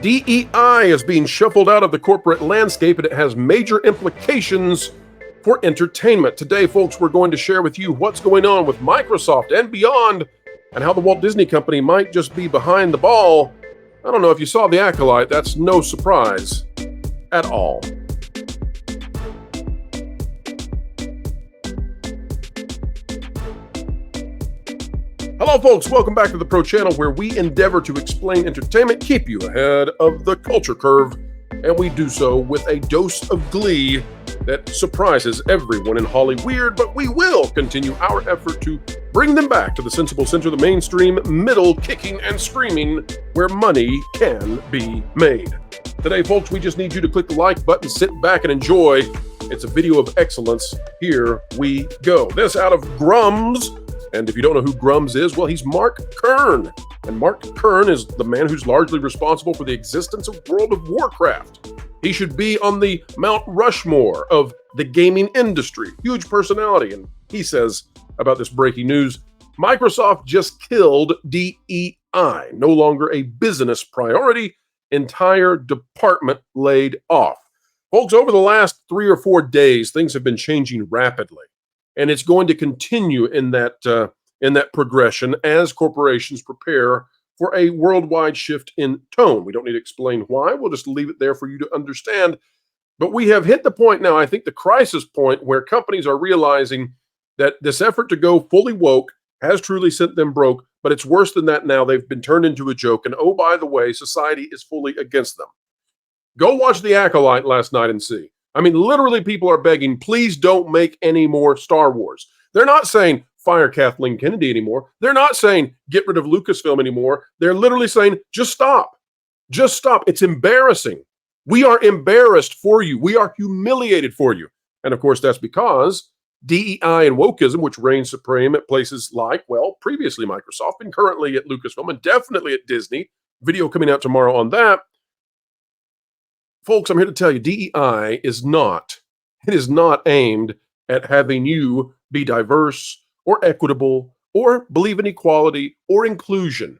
DEI is being shuffled out of the corporate landscape, and it has major implications for entertainment. Today, folks, we're going to share with you what's going on with Microsoft and beyond, and how the Walt Disney Company might just be behind the ball. I don't know if you saw The Acolyte, that's no surprise at all. Hello, folks. Welcome back to the Pro Channel, where we endeavor to explain entertainment, keep you ahead of the culture curve, and we do so with a dose of glee that surprises everyone in Hollyweird, but we will continue our effort to bring them back to the sensible center, the mainstream middle, kicking and screaming, where money can be made. Today, folks, we just need you to click the like button, sit back and enjoy. It's a video of excellence. Here we go. This out of Grum's. And if you don't know who Grum's is, well, he's Mark Kern. And Mark Kern is the man who's largely responsible for the existence of World of Warcraft. He should be on the Mount Rushmore of the gaming industry. Huge personality. And he says about this breaking news, Microsoft just killed DEI. No longer a business priority. Entire department laid off. Folks, over the last 3 or 4 days, things have been changing rapidly. And it's going to continue in that progression as corporations prepare for a worldwide shift in tone. We don't need to explain why. We'll just leave it there for you to understand. But we have hit the point now, I think the crisis point, where companies are realizing that this effort to go fully woke has truly sent them broke. But it's worse than that now. They've been turned into a joke. And oh, by the way, society is fully against them. Go watch The Acolyte last night and see. I mean, literally, people are begging, please don't make any more Star Wars. They're not saying fire Kathleen Kennedy anymore. They're not saying get rid of Lucasfilm anymore. They're literally saying, just stop. Just stop. It's embarrassing. We are embarrassed for you. We are humiliated for you. And of course, that's because DEI and wokeism, which reigns supreme at places like, well, previously Microsoft and currently at Lucasfilm and definitely at Disney. Video coming out tomorrow on that. Folks, I'm here to tell you, DEI is not aimed at having you be diverse or equitable or believe in equality or inclusion.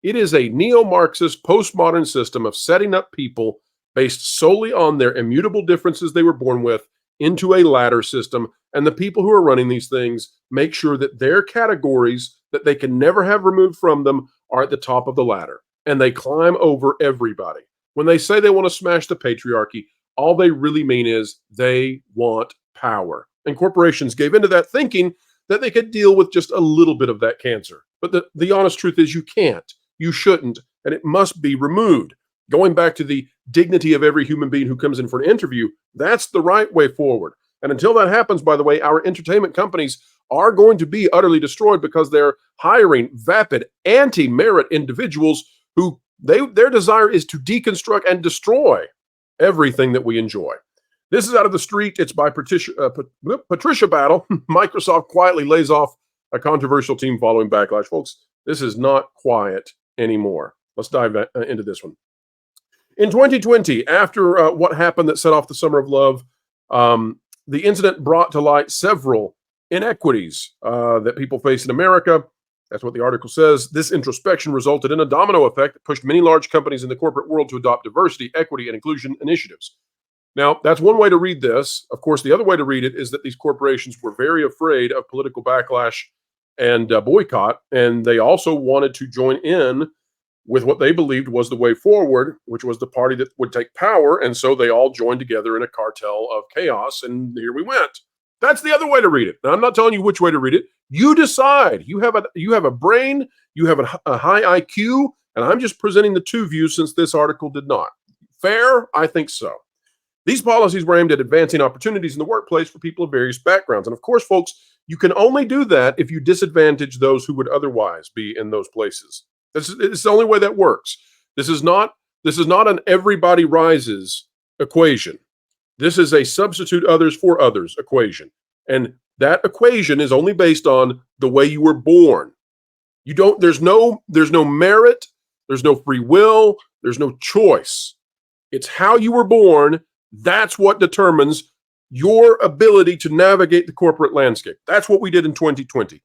It is a neo-Marxist postmodern system of setting up people based solely on their immutable differences they were born with into a ladder system. And the people who are running these things make sure that their categories that they can never have removed from them are at the top of the ladder. And they climb over everybody. When they say they want to smash the patriarchy, all they really mean is they want power. And corporations gave into that thinking that they could deal with just a little bit of that cancer. But the honest truth is you can't, you shouldn't, and it must be removed. Going back to the dignity of every human being who comes in for an interview, that's the right way forward. And until that happens, by the way, our entertainment companies are going to be utterly destroyed because they're hiring vapid, anti-merit individuals who their desire is to deconstruct and destroy everything that we enjoy. This is out of the street. It's by Patricia Battle. Microsoft quietly lays off a controversial team following backlash. Folks, this is not quiet anymore. Let's dive into this one. In 2020, after what happened that set off the Summer of Love, the incident brought to light several inequities that people face in America. That's what the article says. This introspection resulted in a domino effect that pushed many large companies in the corporate world to adopt diversity, equity, and inclusion initiatives. Now, that's one way to read this. Of course, the other way to read it is that these corporations were very afraid of political backlash and boycott, and they also wanted to join in with what they believed was the way forward, which was the party that would take power, and so they all joined together in a cartel of chaos, and here we went. That's the other way to read it. Now, I'm not telling you which way to read it. You decide. You have a brain, you have a high IQ, and I'm just presenting the two views since this article did not. Fair? I think so. These policies were aimed at advancing opportunities in the workplace for people of various backgrounds. And of course, folks, you can only do that if you disadvantage those who would otherwise be in those places. It's the only way that works. This is not an everybody rises equation. This is a substitute others for others equation. And that equation is only based on the way you were born. There's no merit, there's no free will, there's no choice. It's how you were born. That's what determines your ability to navigate the corporate landscape. That's what we did in 2020.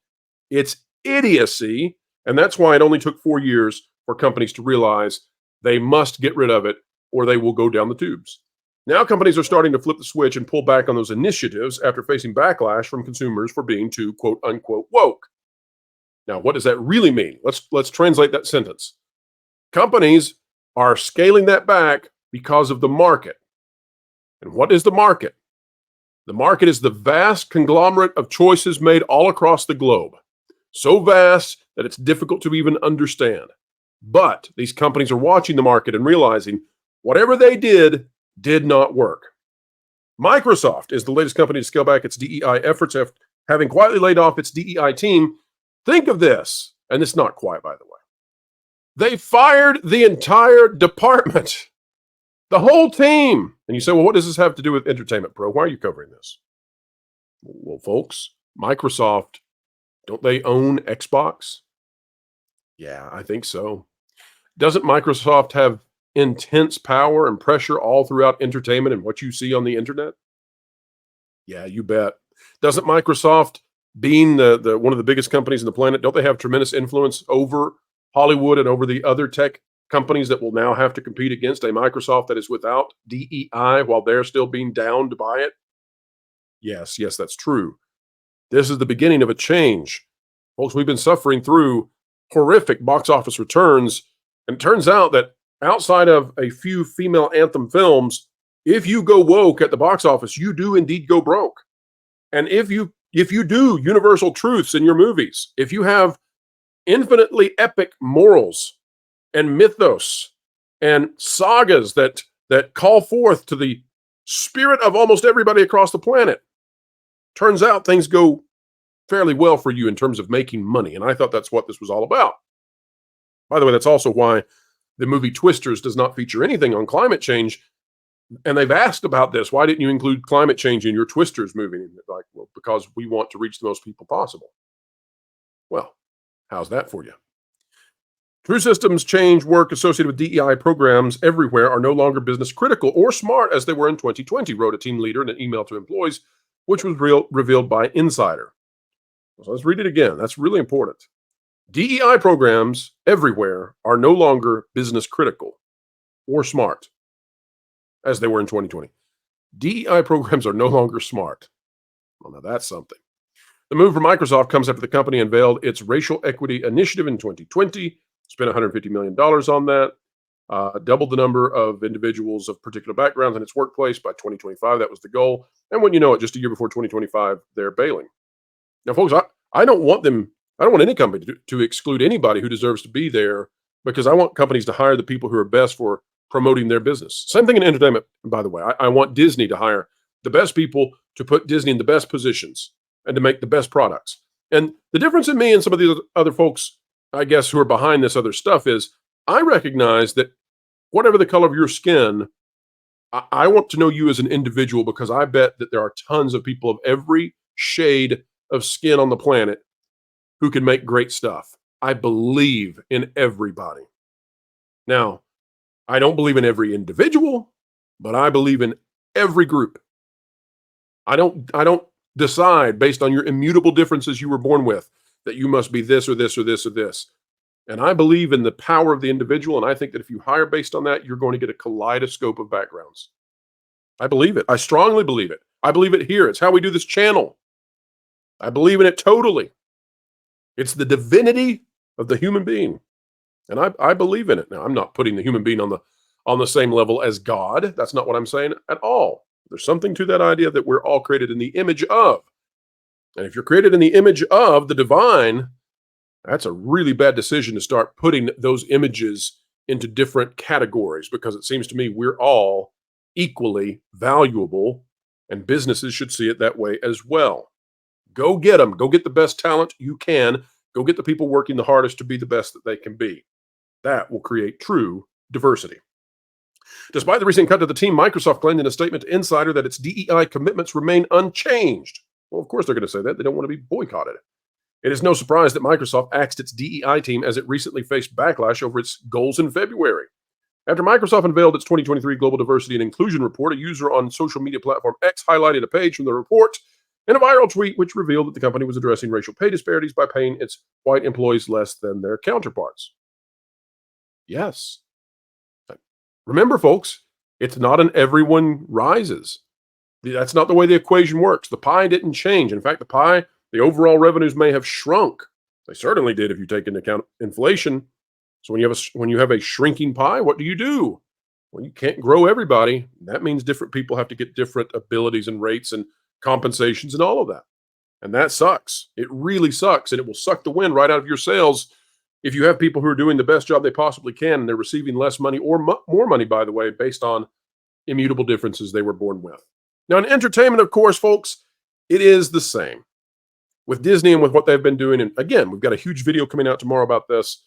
It's idiocy, and that's why it only took 4 years for companies to realize They must get rid of it or they will go down the tubes. Now companies are starting to flip the switch and pull back on those initiatives after facing backlash from consumers for being too quote unquote woke. Now, what does that really mean? Let's translate that sentence. Companies are scaling that back because of the market. And what is the market? The market is the vast conglomerate of choices made all across the globe. So vast that it's difficult to even understand. But these companies are watching the market and realizing whatever they did not work. Microsoft is the latest company to scale back its DEI efforts after having quietly laid off its DEI team. Think of this, and it's not quiet, by the way. They fired the entire department, the whole team. And you say, well, what does this have to do with Entertainment Pro? Why are you covering this? Well, folks, Microsoft, don't they own Xbox? Yeah, I think so. Doesn't Microsoft have intense power and pressure all throughout entertainment and what you see on the internet? Yeah, you bet. Doesn't Microsoft, being the one of the biggest companies on the planet, don't they have tremendous influence over Hollywood and over the other tech companies that will now have to compete against a Microsoft that is without DEI while they're still being downed by it? Yes, that's true. This is the beginning of a change. Folks, we've been suffering through horrific box office returns, and it turns out that outside of a few female anthem films, if you go woke at the box office, you do indeed go broke. And if you do universal truths in your movies, if you have infinitely epic morals and mythos and sagas that call forth to the spirit of almost everybody across the planet, turns out things go fairly well for you in terms of making money. And I thought that's what this was all about. By the way, that's also why the movie Twisters does not feature anything on climate change. And they've asked about this. Why didn't you include climate change in your Twisters movie? And like, well, because we want to reach the most people possible. Well, how's that for you? True systems change work associated with DEI programs everywhere are no longer business critical or smart as they were in 2020, wrote a team leader in an email to employees, which was revealed by Insider. So let's read it again. That's really important. DEI programs everywhere are no longer business critical or smart as they were in 2020. DEI programs are no longer smart. Well, now that's something. The move from Microsoft comes after the company unveiled its racial equity initiative in 2020, spent $150 million on that, doubled the number of individuals of particular backgrounds in its workplace by 2025. That was the goal. And when you know it, just a year before 2025, they're bailing. Now, folks, I don't want any company to exclude anybody who deserves to be there, because I want companies to hire the people who are best for promoting their business. Same thing in entertainment, by the way. I want Disney to hire the best people to put Disney in the best positions and to make the best products. And the difference in me and some of these other folks, I guess, who are behind this other stuff is I recognize that whatever the color of your skin, I want to know you as an individual, because I bet that there are tons of people of every shade of skin on the planet who can make great stuff. I believe in everybody. Now, I don't believe in every individual, but I believe in every group. I don't decide based on your immutable differences you were born with that you must be this or this or this or this. And I believe in the power of the individual, and I think that if you hire based on that, you're going to get a kaleidoscope of backgrounds. I believe it. I strongly believe it. I believe it here. It's how we do this channel. I believe in it totally. It's the divinity of the human being. And I believe in it. Now, I'm not putting the human being on the same level as God. That's not what I'm saying at all. There's something to that idea that we're all created in the image of. And if you're created in the image of the divine, that's a really bad decision to start putting those images into different categories, because it seems to me we're all equally valuable, and businesses should see it that way as well. Go get them. Go get the best talent you can. Go get the people working the hardest to be the best that they can be. That will create true diversity. Despite the recent cut to the team, Microsoft claimed in a statement to Insider that its DEI commitments remain unchanged. Well, of course they're going to say that. They don't want to be boycotted. It is no surprise that Microsoft axed its DEI team as it recently faced backlash over its goals in February. After Microsoft unveiled its 2023 Global Diversity and Inclusion Report, a user on social media platform X highlighted a page from the report in a viral tweet which revealed that the company was addressing racial pay disparities by paying its white employees less than their counterparts. Yes, Remember, folks, it's not an everyone rises. That's not the way the equation works. The pie didn't change. In fact, the overall revenues may have shrunk. They certainly did if you take into account inflation. So when you have a shrinking pie, what do? Well, you can't grow everybody. That means different people have to get different abilities and rates and compensations and all of that. And that sucks. It really sucks. And it will suck the wind right out of your sails if you have people who are doing the best job they possibly can and they're receiving less money or more money, by the way, based on immutable differences they were born with. Now, in entertainment, of course, folks, it is the same with Disney and with what they've been doing. And again, we've got a huge video coming out tomorrow about this.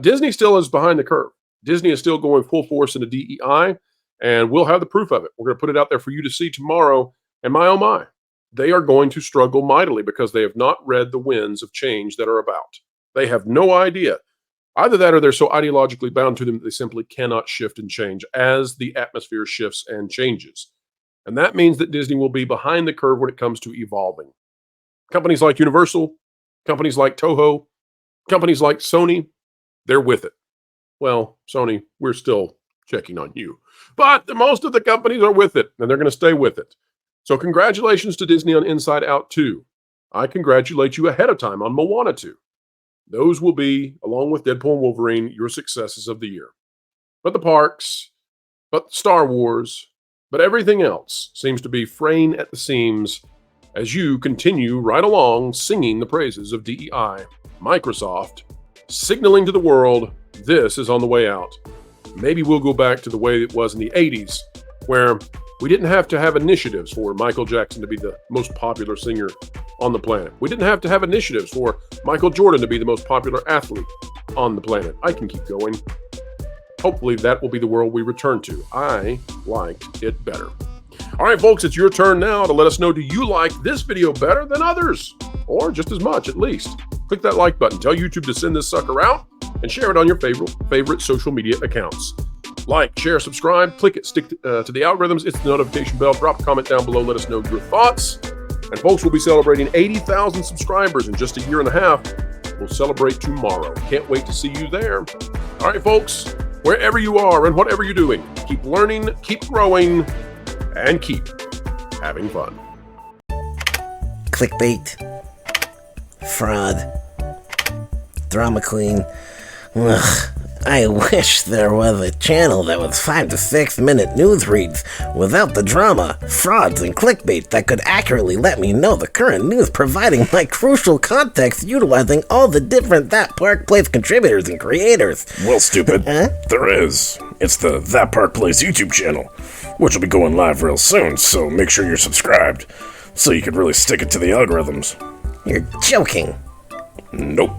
Disney still is behind the curve. Disney is still going full force into DEI, and we'll have the proof of it. We're going to put it out there for you to see tomorrow. And my, oh my, they are going to struggle mightily because they have not read the winds of change that are about. They have no idea. Either that or they're so ideologically bound to them that they simply cannot shift and change as the atmosphere shifts and changes. And that means that Disney will be behind the curve when it comes to evolving. Companies like Universal, companies like Toho, companies like Sony, they're with it. Well, Sony, we're still checking on you. But most of the companies are with it, and they're going to stay with it. So congratulations to Disney on Inside Out 2. I congratulate you ahead of time on Moana 2. Those will be, along with Deadpool and Wolverine, your successes of the year. But the parks, but Star Wars, but everything else seems to be fraying at the seams as you continue right along singing the praises of DEI, Microsoft, signaling to the world this is on the way out. Maybe we'll go back to the way it was in the 80s, where we didn't have to have initiatives for Michael Jackson to be the most popular singer on the planet. We didn't have to have initiatives for Michael Jordan to be the most popular athlete on the planet. I can keep going. Hopefully that will be the world we return to. I liked it better. All right, folks, it's your turn now to let us know, do you like this video better than others? Or just as much, at least. Click that like button. Tell YouTube to send this sucker out and share it on your favorite social media accounts. Like, share, subscribe, click it, stick to the algorithms, it's the notification bell, drop a comment down below, let us know your thoughts. And folks, we'll be celebrating 80,000 subscribers in just a year and a half. We'll celebrate tomorrow. Can't wait to see you there. All right, folks, wherever you are and whatever you're doing, keep learning, keep growing, and keep having fun. Clickbait, fraud, drama queen. Ugh, I wish there was a channel that was 5 to 6 minute news reads without the drama, frauds, and clickbait that could accurately let me know the current news, providing my crucial context utilizing all the different That Park Place contributors and creators. Well, stupid, there is. It's the That Park Place YouTube channel, which will be going live real soon, so make sure you're subscribed so you can really stick it to the algorithms. You're joking. Nope.